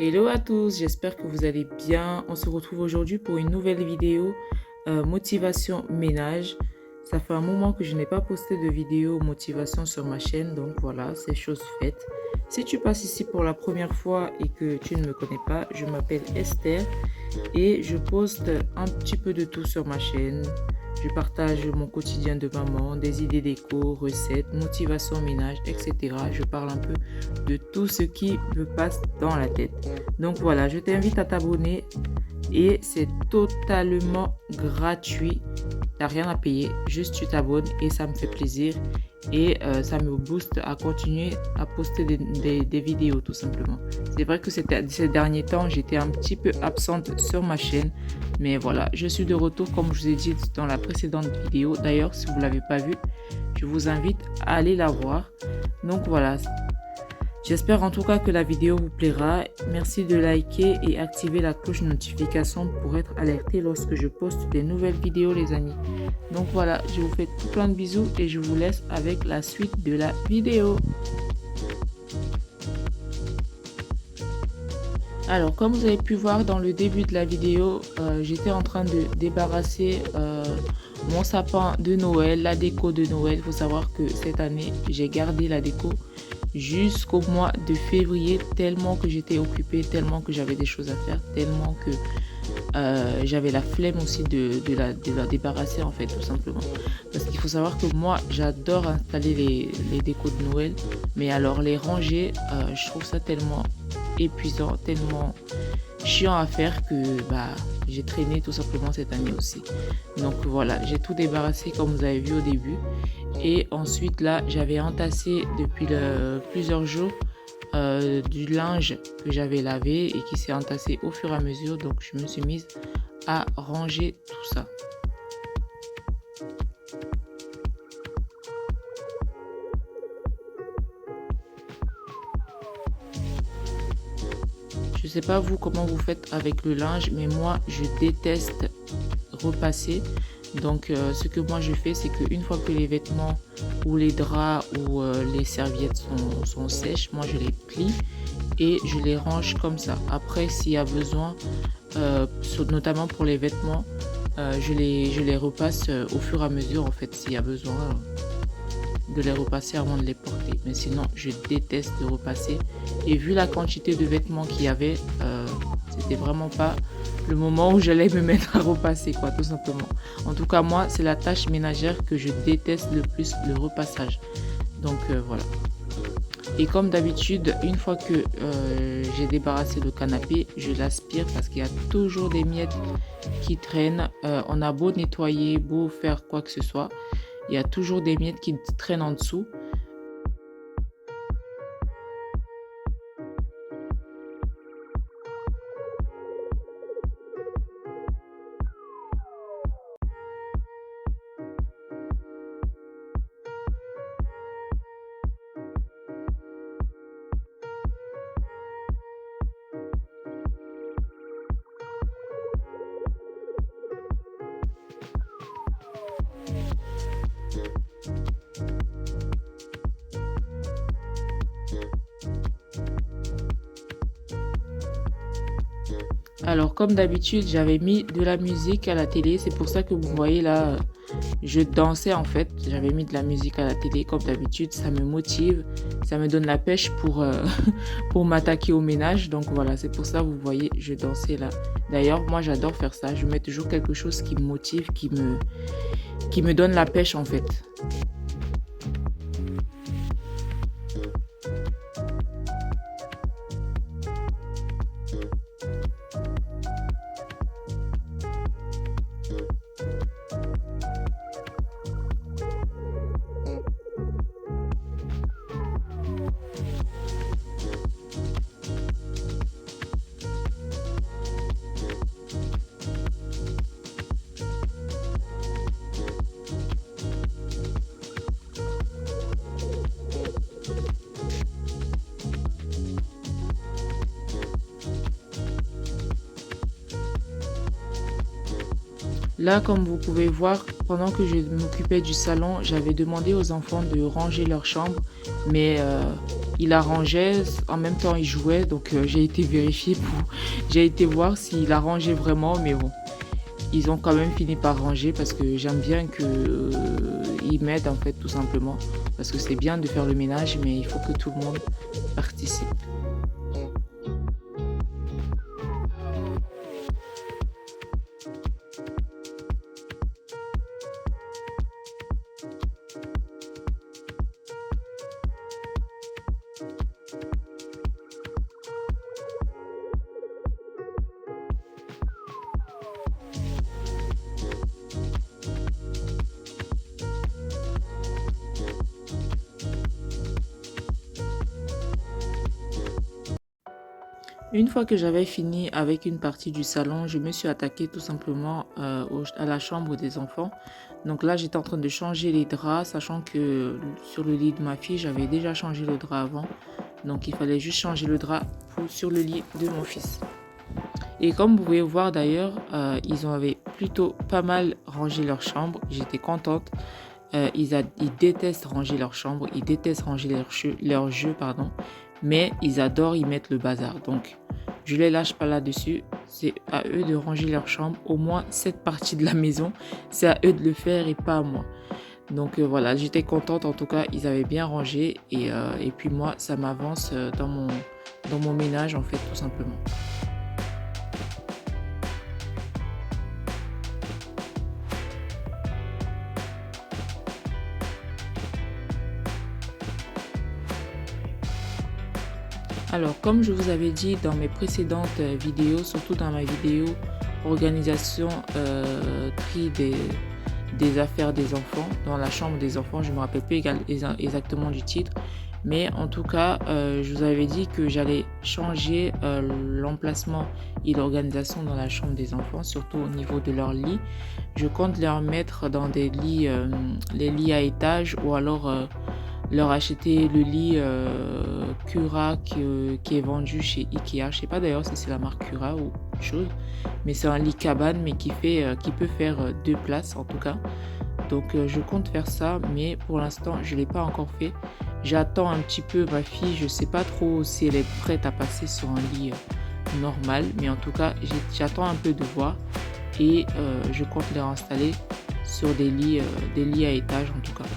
Hello à tous, j'espère que vous allez bien. On se retrouve aujourd'hui pour une nouvelle vidéo motivation ménage. Ça fait un moment que je n'ai pas posté de vidéo motivation sur ma chaîne, donc voilà, c'est chose faite. Si tu passes ici pour la première fois et que tu ne me connais pas, je m'appelle Esther et je poste un petit peu de tout sur ma chaîne. Je partage mon quotidien de maman, des idées déco, recettes, motivation ménage, etc. Je parle un peu de tout ce qui me passe dans la tête. Donc voilà, je t'invite à t'abonner et c'est totalement gratuit. T'as rien à payer, juste tu t'abonnes et ça me fait plaisir et ça me booste à continuer à poster des vidéos tout simplement. C'est vrai que ces derniers temps, j'étais un petit peu absente sur ma chaîne, mais voilà, je suis de retour comme je vous ai dit dans la précédente vidéo. D'ailleurs, si vous ne l'avez pas vue, je vous invite à aller la voir. Donc voilà, j'espère en tout cas que la vidéo vous plaira. Merci de liker et activer la cloche de notification pour être alerté lorsque je poste des nouvelles vidéos les amis. Donc voilà, je vous fais plein de bisous et je vous laisse avec la suite de la vidéo. Alors comme vous avez pu voir dans le début de la vidéo, j'étais en train de débarrasser mon sapin de Noël, la déco de Noël. Il faut savoir que cette année, j'ai gardé la déco jusqu'au mois de février, tellement que j'étais occupée, tellement que j'avais des choses à faire, tellement que j'avais la flemme aussi de la débarrasser en fait, tout simplement. Parce qu'il faut savoir que moi, j'adore installer les décos de Noël, mais alors les ranger, je trouve ça tellement épuisant, tellement chiant à faire que j'ai traîné tout simplement cette année aussi. Donc voilà, j'ai tout débarrassé comme vous avez vu au début. Et ensuite là, j'avais entassé depuis plusieurs jours du linge que j'avais lavé et qui s'est entassé au fur et à mesure. Donc je me suis mise à ranger tout ça. Je sais pas vous comment vous faites avec le linge, mais moi je déteste repasser. Donc ce que moi je fais, c'est qu'une fois que les vêtements ou les draps ou les serviettes sont sèches, moi je les plie et je les range comme ça. Après, s'il y a besoin, notamment pour les vêtements, je les repasse au fur et à mesure en fait, s'il y a besoin de les repasser avant de les porter. Mais sinon, je déteste de repasser. Et vu la quantité de vêtements qu'il y avait, c'était vraiment pas le moment où j'allais me mettre à repasser, quoi, tout simplement. En tout cas, moi, c'est la tâche ménagère que je déteste le plus, le repassage. Donc, voilà. Et comme d'habitude, une fois que j'ai débarrassé le canapé, je l'aspire parce qu'il y a toujours des miettes qui traînent. On a beau nettoyer, beau faire quoi que ce soit, il y a toujours des miettes qui traînent en dessous. Alors, comme d'habitude, j'avais mis de la musique à la télé. C'est pour ça que vous voyez là, je dansais en fait. J'avais mis de la musique à la télé. Comme d'habitude, ça me motive. Ça me donne la pêche pour, pour m'attaquer au ménage. Donc voilà, c'est pour ça, vous voyez, je dansais là. D'ailleurs, moi, j'adore faire ça. Je mets toujours quelque chose qui me motive, qui me donne la pêche en fait. Là, comme vous pouvez voir, pendant que je m'occupais du salon, j'avais demandé aux enfants de ranger leur chambre, mais ils la rangeaient, en même temps ils jouaient, donc j'ai été vérifier j'ai été voir s'ils la rangeaient vraiment, mais bon, ils ont quand même fini par ranger parce que j'aime bien que ils m'aident en fait tout simplement, parce que c'est bien de faire le ménage, mais il faut que tout le monde participe. Une fois que j'avais fini avec une partie du salon, je me suis attaquée tout simplement à la chambre des enfants. Donc là, j'étais en train de changer les draps, sachant que sur le lit de ma fille, j'avais déjà changé le drap avant. Donc il fallait juste changer le drap sur le lit de mon fils. Et comme vous pouvez voir d'ailleurs, ils avaient plutôt pas mal rangé leur chambre. J'étais contente. Ils détestent ranger leur chambre, ils détestent ranger leur jeu, pardon, mais ils adorent y mettre le bazar. Donc, je les lâche pas là-dessus. C'est à eux de ranger leur chambre. Au moins, cette partie de la maison, c'est à eux de le faire et pas à moi. Donc voilà, j'étais contente. En tout cas, ils avaient bien rangé. Et puis moi, ça m'avance dans mon ménage, en fait, tout simplement. Alors, comme je vous avais dit dans mes précédentes vidéos, surtout dans ma vidéo organisation tri des affaires des enfants, dans la chambre des enfants, je ne me rappelle plus exactement du titre, mais en tout cas, je vous avais dit que j'allais changer l'emplacement et l'organisation dans la chambre des enfants, surtout au niveau de leur lit. Je compte leur mettre dans des lits, les lits à étage ou alors leur acheter le lit Cura qui est vendu chez Ikea. Je sais pas d'ailleurs si c'est la marque Cura ou autre chose, mais c'est un lit cabane mais qui peut faire 2 places en tout cas. Donc je compte faire ça, mais pour l'instant je l'ai pas encore fait. J'attends un petit peu ma fille, je sais pas trop si elle est prête à passer sur un lit normal, mais en tout cas j'attends un peu de voir et je compte les installer sur des lits à étage en tout cas.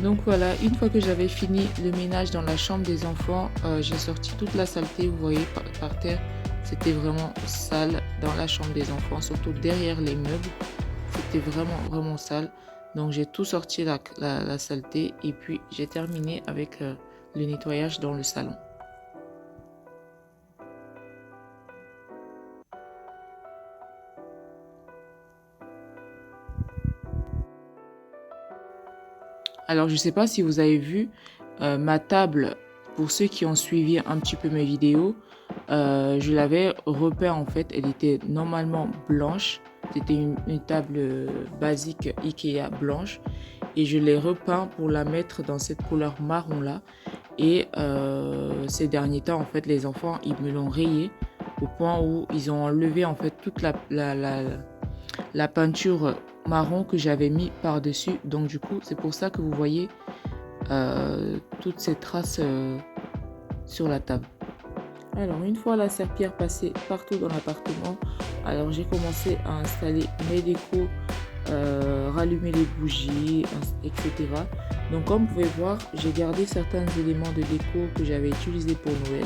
Donc voilà, une fois que j'avais fini le ménage dans la chambre des enfants, j'ai sorti toute la saleté, vous voyez par terre, c'était vraiment sale dans la chambre des enfants, surtout derrière les meubles, c'était vraiment sale. Donc j'ai tout sorti la saleté et puis j'ai terminé avec le nettoyage dans le salon. Alors, je ne sais pas si vous avez vu ma table, pour ceux qui ont suivi un petit peu mes vidéos, je l'avais repeint en fait, elle était normalement blanche, c'était une table basique Ikea blanche et je l'ai repeint pour la mettre dans cette couleur marron là et ces derniers temps en fait les enfants ils me l'ont rayé au point où ils ont enlevé en fait toute la peinture marron que j'avais mis par dessus, donc du coup c'est pour ça que vous voyez toutes ces traces sur la table. Alors une fois la serpillière passée partout dans l'appartement, alors j'ai commencé à installer mes décos, rallumer les bougies, etc. Donc comme vous pouvez voir, j'ai gardé certains éléments de déco que j'avais utilisés pour Noël.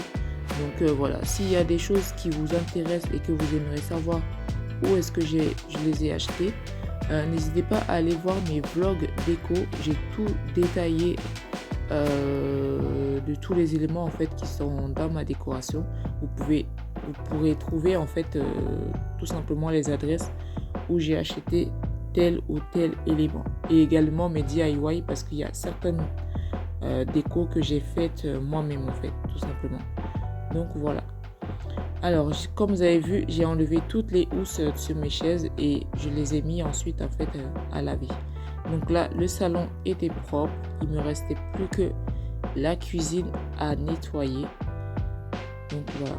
Donc voilà, s'il y a des choses qui vous intéressent et que vous aimeriez savoir où est-ce que je les ai achetés. N'hésitez pas à aller voir mes vlogs déco. J'ai tout détaillé de tous les éléments en fait qui sont dans ma décoration. Vous pourrez trouver en fait tout simplement les adresses où j'ai acheté tel ou tel élément. Et également mes DIY parce qu'il y a certaines déco que j'ai faites moi-même en fait, tout simplement. Donc voilà. Alors comme vous avez vu, j'ai enlevé toutes les housses sur mes chaises et je les ai mis ensuite en fait à laver. Donc là le salon était propre, il me restait plus que la cuisine à nettoyer. Donc voilà.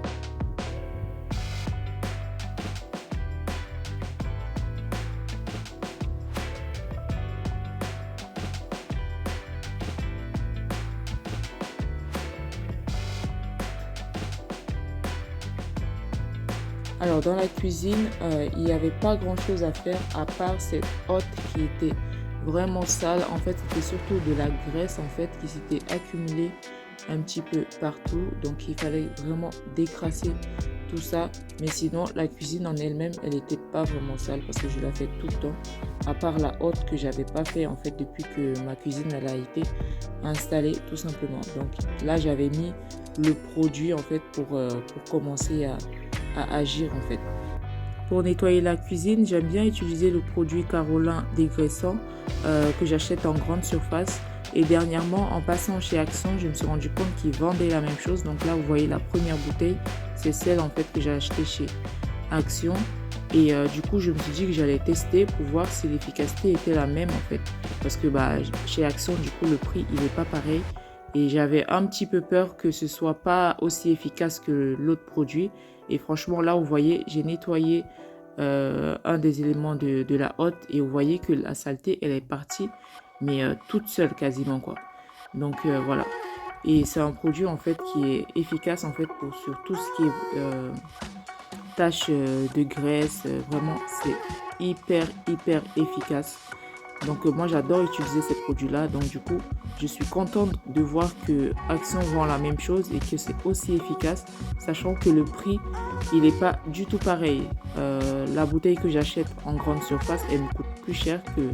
Alors dans la cuisine, il n'y avait pas grand chose à faire à part cette hotte qui était vraiment sale. En fait, c'était surtout de la graisse en fait qui s'était accumulée un petit peu partout. Donc il fallait vraiment décrasser tout ça. Mais sinon, la cuisine en elle-même, elle n'était pas vraiment sale parce que je la fais tout le temps. À part la hotte que j'avais pas fait en fait depuis que ma cuisine elle a été installée tout simplement. Donc là, j'avais mis le produit en fait pour commencer à agir en fait. Pour nettoyer la cuisine, j'aime bien utiliser le produit Carolin dégraissant que j'achète en grande surface. Et dernièrement, en passant chez Action, je me suis rendu compte qu'ils vendaient la même chose. Donc là, vous voyez la première bouteille, c'est celle en fait que j'ai achetée chez Action. Et du coup, je me suis dit que j'allais tester pour voir si l'efficacité était la même en fait. Parce que chez Action, du coup, le prix, il n'est pas pareil. Et j'avais un petit peu peur que ce soit pas aussi efficace que l'autre produit. Et franchement, là, vous voyez, j'ai nettoyé un des éléments de la hotte et vous voyez que la saleté, elle est partie, mais toute seule quasiment, quoi. Donc, voilà. Et c'est un produit, en fait, qui est efficace, en fait, sur tout ce qui est tâches de graisse. Vraiment, c'est hyper efficace. Donc moi j'adore utiliser ces produits-là. Donc du coup, je suis contente de voir que Action vend la même chose et que c'est aussi efficace, sachant que le prix, il n'est pas du tout pareil. La bouteille que j'achète en grande surface, elle me coûte plus cher que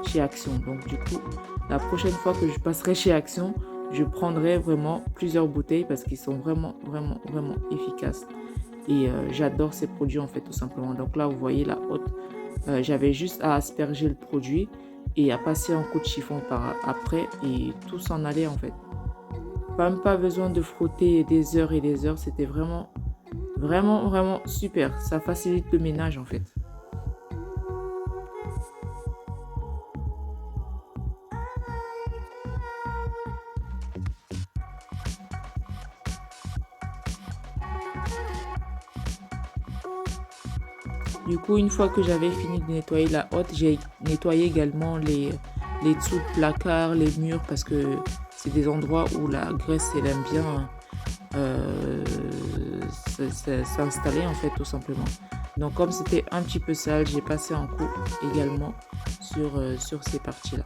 chez Action. Donc du coup, la prochaine fois que je passerai chez Action, je prendrai vraiment plusieurs bouteilles parce qu'ils sont vraiment efficaces. Et j'adore ces produits en fait tout simplement. Donc là, vous voyez la hotte. J'avais juste à asperger le produit et à passer un coup de chiffon par après et tout s'en allait en fait. Même pas besoin de frotter des heures et des heures. C'était vraiment super. Ça facilite le ménage en fait. Du coup, une fois que j'avais fini de nettoyer la hotte, j'ai nettoyé également les dessous de placards, les murs, parce que c'est des endroits où la graisse, elle aime bien s'installer en fait, tout simplement. Donc comme c'était un petit peu sale, j'ai passé un coup également sur ces parties-là.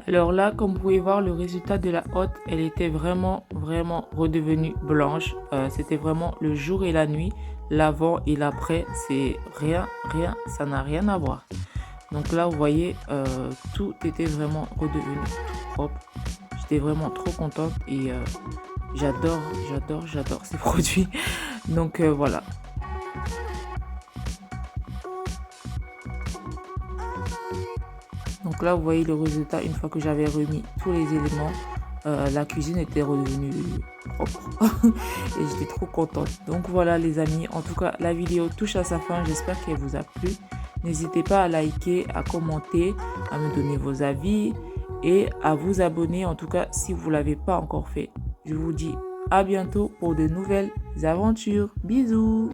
Alors là, comme vous pouvez voir, le résultat de la hotte, elle était vraiment redevenue blanche. C'était vraiment le jour et la nuit, l'avant et l'après. C'est rien, ça n'a rien à voir. Donc là, vous voyez, tout était vraiment redevenu tout propre. J'étais vraiment trop contente et j'adore ces produits. Donc voilà. Donc là, vous voyez le résultat une fois que j'avais remis tous les éléments. La cuisine était redevenue propre et j'étais trop contente. Donc voilà les amis, en tout cas la vidéo touche à sa fin. J'espère qu'elle vous a plu. N'hésitez pas à liker, à commenter, à me donner vos avis et à vous abonner en tout cas si vous ne l'avez pas encore fait. Je vous dis à bientôt pour de nouvelles aventures. Bisous!